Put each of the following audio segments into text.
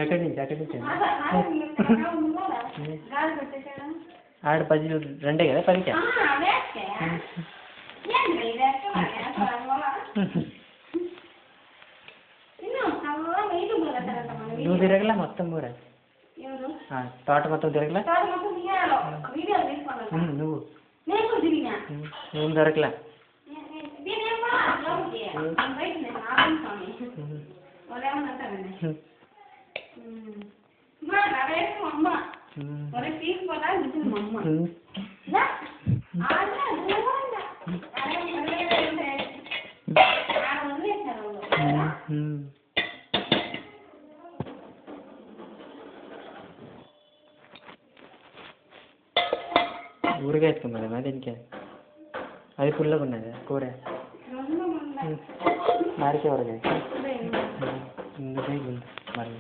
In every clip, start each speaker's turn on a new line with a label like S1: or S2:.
S1: ఎక్కడి నుంచి ఆడ 10 రెండే కదా 10కే నువ్వు తిరగలా మొత్తం ఊర తోట మొత్తం తిరగలా నువ్వు నువ్వు దొరకలా ఊరిగా ఎత్తుకున్నదా దీనికి అది పుల్లగా ఉన్నదా కూర మారికే ఊరగా మరి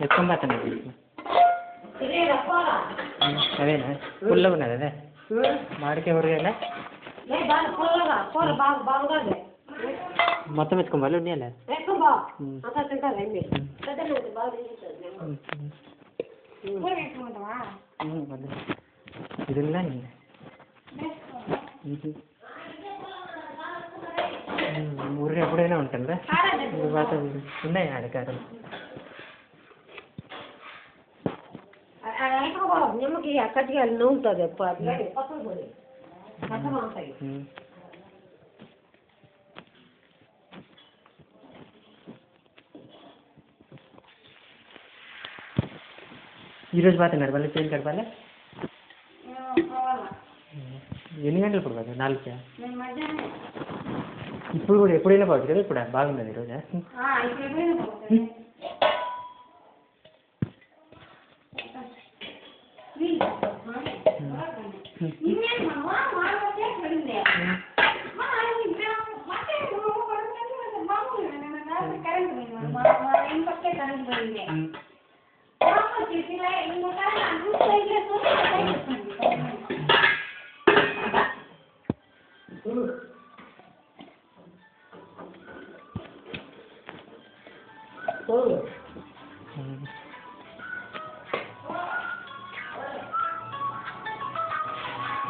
S1: ఎక్కువ అతను అదేనా పుల్లగా ఉన్నది అదే మాడికే ఊరగాయలా మొత్తం ఎత్తుకోవాలి ఉన్నాయా ఇది ఊరికి ఎప్పుడైనా ఉంటుందా ఉన్నాయి అడగారు
S2: నిమ్మకి అక్కడికి ఉంటుంది
S1: ఈరోజు పోతున్నారు మళ్ళీ చేను కడపాలి ఎన్ని గంటలు ఇప్పుడు పోతుంది 4కే ఇప్పుడు కూడా ఎప్పుడైనా పోవచ్చు కదా ఇప్పుడు బాగున్నది ఈరోజు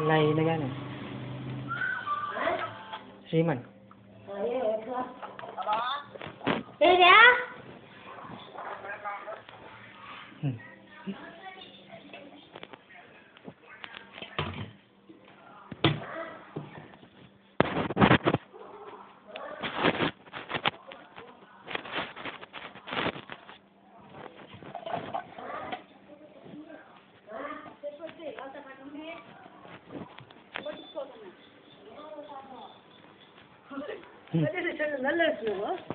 S1: లైన్గానే శ్రీమన్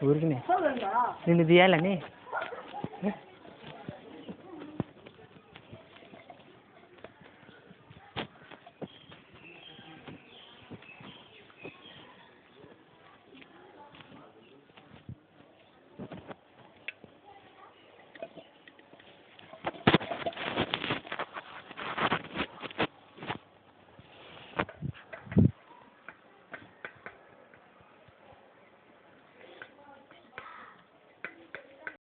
S1: ఊరికి నిన్ను తీయాలని